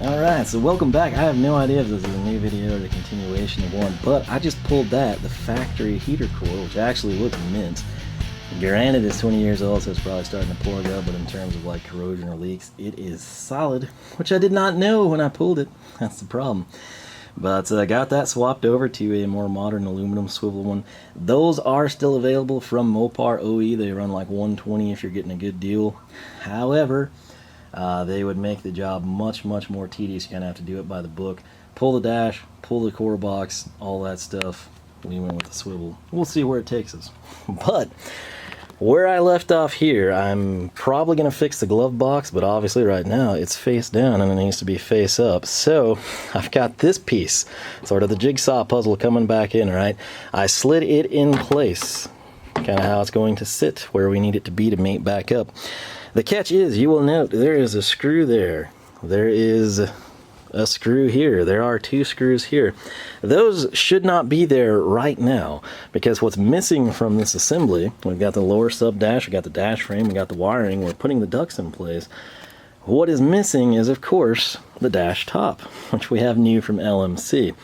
Alright, so welcome back. I have no idea if this is a new video or a continuation of one, but I just pulled the factory heater core, which actually looks mint. Granted, it's 20 years old, so it's probably starting to plug up, but in terms of like corrosion or leaks, it is solid, which I did not know when I pulled it. That's the problem. But I got that swapped over to a more modern aluminum swivel one. Those are still available from Mopar OE. They run like 120 if you're getting a good deal. However, they would make the job much more tedious. You kind of have to do it by the book. Pull the dash, pull the core box, all that stuff. We went with the swivel. We'll see where it takes us. But where I left off here, I'm probably going to fix the glove box, but obviously right now it's face down and it needs to be face up. So I've got this piece, sort of the jigsaw puzzle coming back in, right? I slid it in place, kind of how it's going to sit where we need it to be to mate back up. The catch is, you will note there is a screw there. There is a screw here. There are two screws here. Those should not be there right now, because what's missing from this assembly, we've got the lower sub-dash, we've got the dash frame, we've got the wiring, we're putting the ducts in place. What is missing is, of course, the dash top, which we have new from LMC.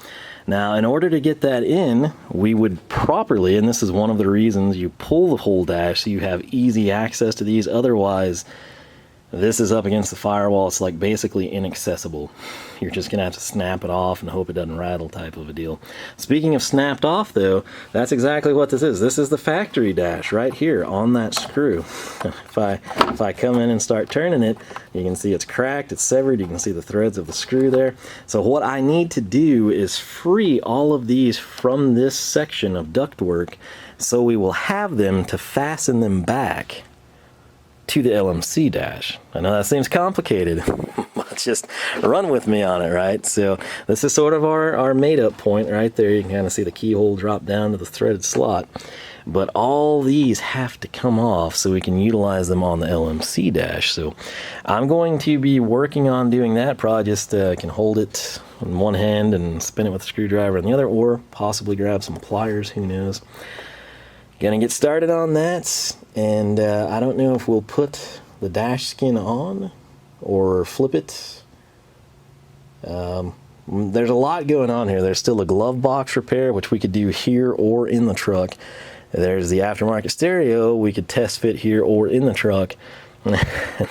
Now, in order to get that in, we would properly, and this is one of the reasons you pull the whole dash so you have easy access to these, otherwise this is up against the firewall. It's like basically inaccessible. You're just gonna have to snap it off and hope it doesn't rattle type of a deal. Speaking of snapped off though, that's exactly what this is. This is the factory dash right here on that screw. If I come in and start turning it, you can see it's cracked, it's severed, you can see the threads of the screw there. So what I need to do is free all of these from this section of ductwork, so we will have them to fasten them back to the LMC dash. I know that seems complicated, but just run with me on it, right? So this is sort of our made up point right there. You can kind of see the keyhole drop down to the threaded slot. But all these have to come off so we can utilize them on the LMC dash. So I'm going to be working on doing that. Probably just can hold it in one hand and spin it with a screwdriver in the other, or possibly grab some pliers, who knows. Gonna get started on that, and I don't know if we'll put the dash skin on or flip it. There's a lot going on here. There's still a glove box repair, which we could do here or in the truck. There's the aftermarket stereo we could test fit here or in the truck. And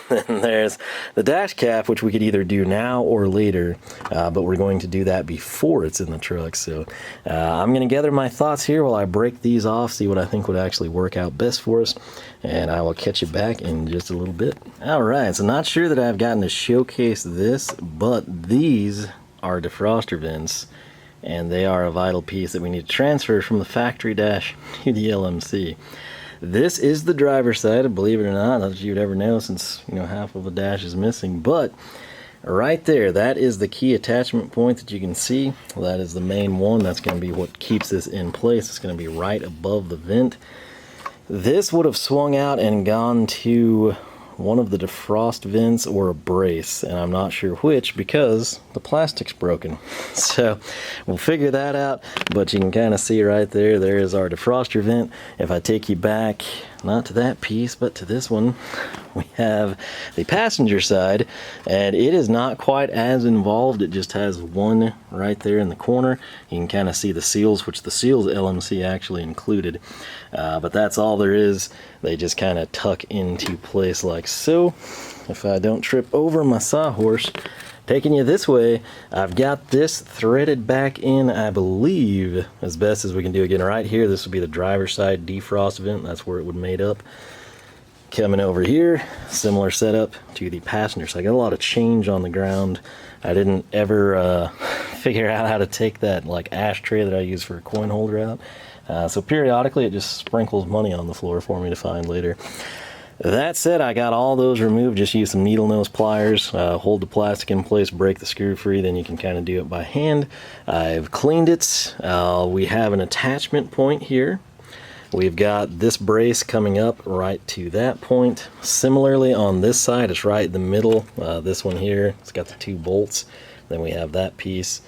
then there's the dash cap, which we could either do now or later, but we're going to do that before it's in the truck. So I'm going to gather my thoughts here while I break these off, see what I think would actually work out best for us, and I will catch you back in just a little bit. Alright, so not sure that I've gotten to showcase this, but these are defroster vents, and they are a vital piece that we need to transfer from the factory dash to the LMC. This is the driver's side, believe it or not, not that you'd ever know, since half of the dash is missing. But right there, that is the key attachment point that you can see. That is the main one. That's going to be what keeps this in place. It's going to be right above the vent. This would have swung out and gone to one of the defrost vents or a brace, and I'm not sure which because the plastic's broken. So we'll figure that out, but you can kind of see right there, there is our defroster vent. If I take you back, not to that piece, but to this one, we have the passenger side, and it is not quite as involved. It just has one right there in the corner. You can kind of see the seals, which the seals LMC actually included, but that's all there is. They just kind of tuck into place like so. If I don't trip over my sawhorse, taking you this way, I've got this threaded back in, I believe, as best as we can do. Again, right here, this would be the driver's side defrost vent. That's where it would mate up. Coming over here, similar setup to the passenger side. I got a lot of change on the ground. I didn't ever figure out how to take that like ashtray that I use for a coin holder out. So periodically it just sprinkles money on the floor for me to find later. That said, I got all those removed. Just use some needle nose pliers, hold the plastic in place, break the screw free, then you can kind of do it by hand. I've cleaned it. We have an attachment point here. We've got this brace coming up right to that point. Similarly on this side, it's right in the middle. This one here, it's got the two bolts. Then we have that piece.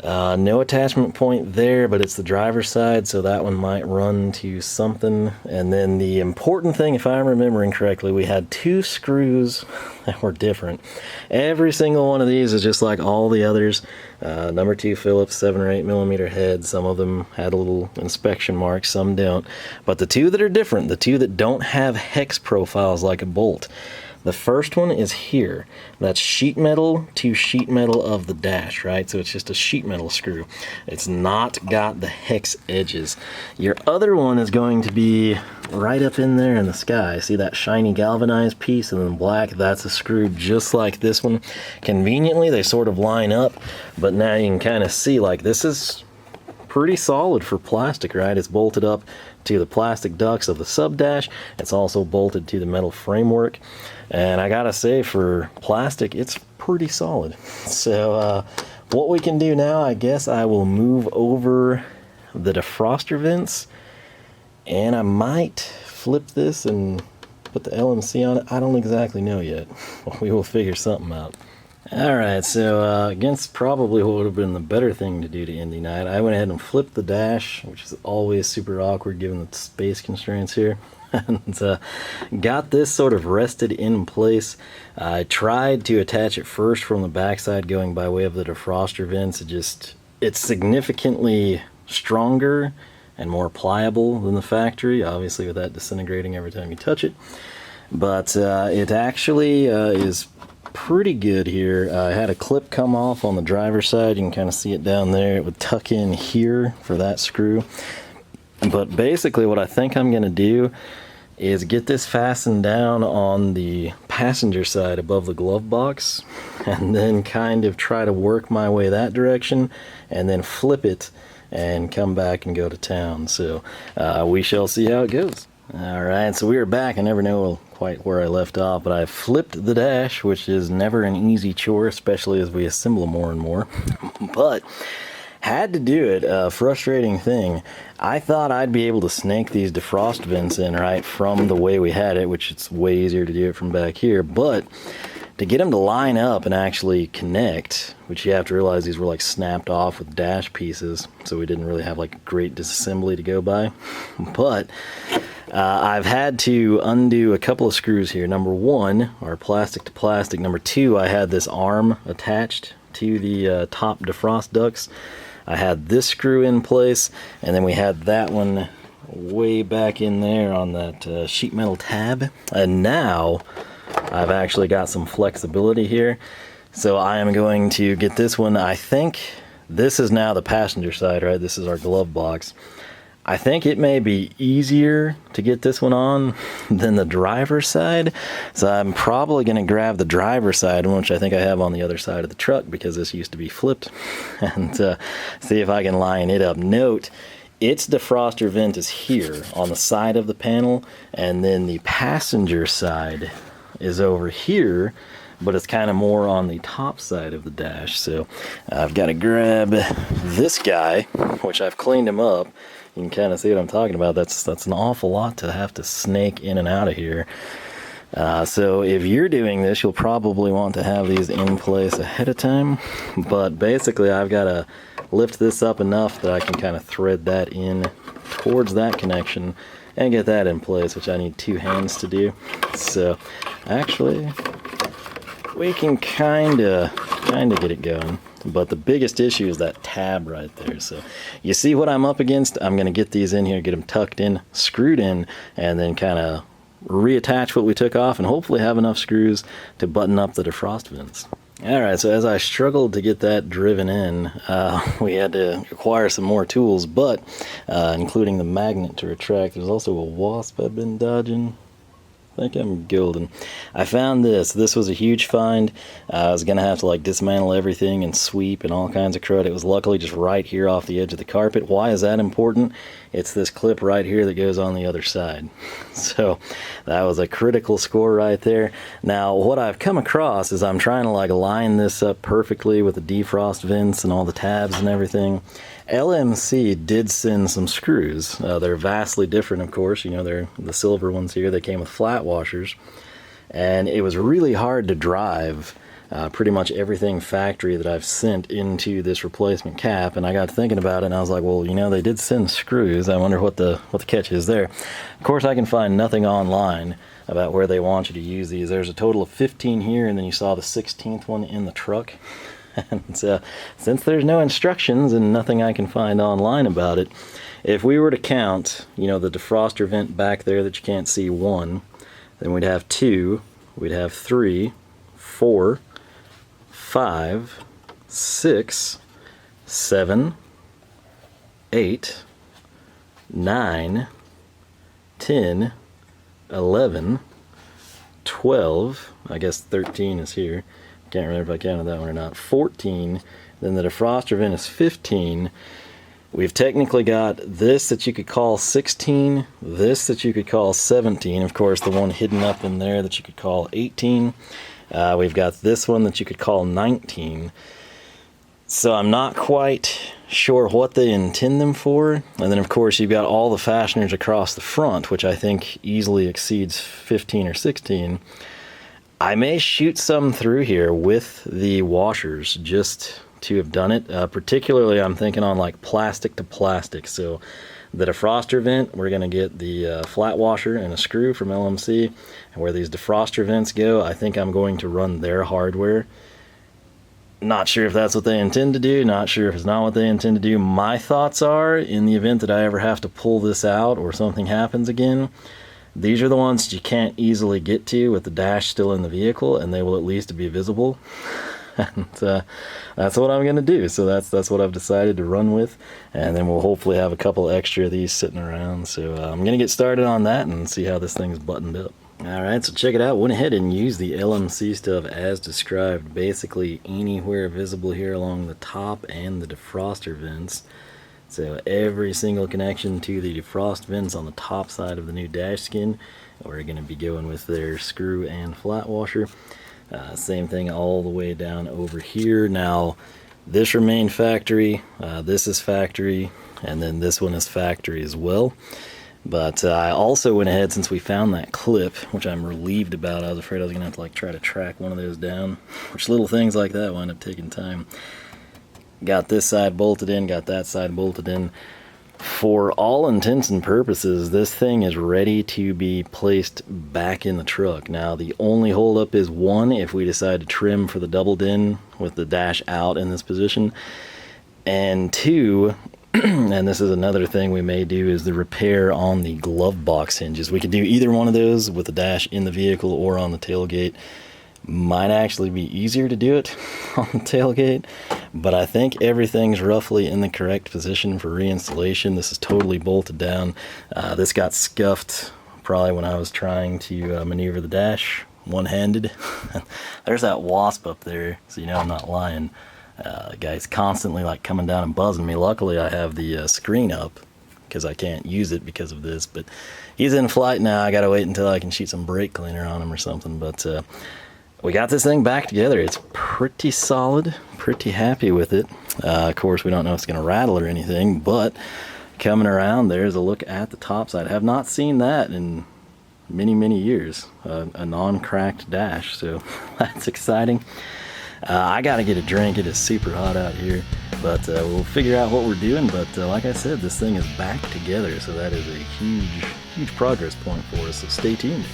No attachment point there, but it's the driver's side, so that one might run to something. And then the important thing, if I'm remembering correctly, we had 2 screws that were different. Every single one of these is just like all the others. Number 2 Phillips 7 or 8 millimeter head. Some of them had a little inspection mark, some don't. But the 2 that are different, the 2 that don't have hex profiles like a bolt. The first one is here. That's sheet metal to sheet metal of the dash, right? So it's just a sheet metal screw. It's not got the hex edges. Your other one is going to be right up in there in the sky. See that shiny galvanized piece and then black? That's a screw just like this one. Conveniently, they sort of line up, but now you can kind of see like this is pretty solid for plastic, right? It's bolted up to the plastic ducts of the Sub-dash. It's also bolted to the metal framework. And I gotta say, for plastic, it's pretty solid. So what we can do now, I guess I will move over the defroster vents, and I might flip this and put the LMC on it. I don't exactly know yet. We will figure something out. Alright, so against probably what would have been the better thing to do to end the night, I went ahead and flipped the dash, which is always super awkward given the space constraints here, and got this sort of rested in place. I tried to attach it first from the backside going by way of the defroster vents. It's significantly stronger and more pliable than the factory, obviously with that disintegrating every time you touch it. But it actually is pretty good here. I had a clip come off on the driver's side. You can kind of see it down there. It would tuck in here for that screw. But basically what I think I'm going to do is get this fastened down on the passenger side above the glove box, and then kind of try to work my way that direction, and then flip it and come back and go to town. So we shall see how it goes. Alright, so we are back. I never know quite where I left off, but I flipped the dash, which is never an easy chore, especially as we assemble more and more. But had to do it. Frustrating thing. I thought I'd be able to snake these defrost vents in right from the way we had it, which it's way easier to do it from back here, but to get them to line up and actually connect, which you have to realize these were like snapped off with dash pieces, so we didn't really have like great disassembly to go by. But I've had to undo a couple of screws here. Number 1 are plastic to plastic. Number 2, I had this arm attached to the top defrost ducts. I had this screw in place, and then we had that one way back in there on that sheet metal tab. And now I've actually got some flexibility here, so I am going to get this one. I think this is now the passenger side, right? This is our glove box. I think it may be easier to get this one on than the driver's side, so I'm probably going to grab the driver's side, which I think I have on the other side of the truck because this used to be flipped, and see if I can line it up. Note, its defroster vent is here on the side of the panel, and then the passenger side is over here, but it's kind of more on the top side of the dash. So I've got to grab this guy, which I've cleaned him up. You can kind of see what I'm talking about. That's an awful lot to have to snake in and out of here. So if you're doing this, you'll probably want to have these in place ahead of time. But basically, I've got to lift this up enough that I can kind of thread that in towards that connection and get that in place, which I need 2 hands to do. So actually, we can kind of get it going. But the biggest issue is that tab right there. So you see what I'm up against? I'm going to get these in here, get them tucked in, screwed in, and then kind of reattach what we took off and hopefully have enough screws to button up the defrost vents. Alright, so as I struggled to get that driven in, we had to acquire some more tools, but including the magnet to retract. There's also a WASP I've been dodging. I think I'm golden. I found this. This was a huge find. I was going to have to like dismantle everything and sweep and all kinds of crud. It was luckily just right here off the edge of the carpet. Why is that important? It's this clip right here that goes on the other side. So that was a critical score right there. Now what I've come across is I'm trying to like line this up perfectly with the defrost vents and all the tabs and everything. LMC did send some screws. They're vastly different, of course. You know, they're the silver ones here. They came with flat washers, and it was really hard to drive pretty much everything factory that I've sent into this replacement cap, and I got thinking about it, and I was like, well, you know, they did send screws. I wonder what the catch is there. Of course, I can find nothing online about where they want you to use these. There's a total of 15 here, and then you saw the 16th one in the truck. And since there's no instructions and nothing I can find online about it, if we were to count, you know, the defroster vent back there that you can't see, 1, then we'd have 2, we'd have 3, 4, 5, 6, 7, 8, 9, 10, 11, 12, I guess 13 is here. Can't remember if I counted that one or not. 14, then the defroster vent is 15. We've technically got this that you could call 16, this that you could call 17, of course the one hidden up in there that you could call 18. We've got this one that you could call 19. So I'm not quite sure what they intend them for. And then of course you've got all the fasteners across the front, which I think easily exceeds 15 or 16. I may shoot some through here with the washers just to have done it. Particularly I'm thinking on like plastic to plastic. So the defroster vent, we're going to get the flat washer and a screw from LMC. And where these defroster vents go, I think I'm going to run their hardware. Not sure if that's what they intend to do, not sure if it's not what they intend to do. My thoughts are, in the event that I ever have to pull this out or something happens again, these are the ones you can't easily get to with the dash still in the vehicle, and they will at least be visible. And that's what I'm going to do. So that's what I've decided to run with, and then we'll hopefully have a couple extra of these sitting around. So I'm going to get started on that and see how this thing's buttoned up. Alright, so check it out. Went ahead and used the LMC stuff as described, basically anywhere visible here along the top and the defroster vents. So every single connection to the defrost vents on the top side of the new dash skin, we're going to be going with their screw and flat washer. Same thing all the way down over here. Now this remained factory, this is factory, and then this one is factory as well. But I also went ahead, since we found that clip, which I'm relieved about. I was afraid I was going to have to like try to track one of those down, which little things like that wind up taking time. Got this side bolted in, got that side bolted in. For all intents and purposes, this thing is ready to be placed back in the truck. Now the only holdup is, 1, if we decide to trim for the double din with the dash out in this position, and 2, and this is another thing we may do, is the repair on the glove box hinges. We could do either one of those with the dash in the vehicle or on the tailgate. Might actually be easier to do it on the tailgate, but I think everything's roughly in the correct position for reinstallation. This is totally bolted down. This got scuffed probably when I was trying to maneuver the dash one-handed. There's that WASP up there, so you know I'm not lying. The guy's constantly like coming down and buzzing me. Luckily I have the screen up because I can't use it because of this, but he's in flight now. I gotta wait until I can shoot some brake cleaner on him or something. But we got this thing back together. It's pretty solid, pretty happy with it. Of course, we don't know if it's going to rattle or anything, but coming around, there's a look at the top side. I have not seen that in many, many years, a non-cracked dash, so that's exciting. I got to get a drink. It is super hot out here, but we'll figure out what we're doing. But like I said, this thing is back together, so that is a huge, huge progress point for us, so stay tuned.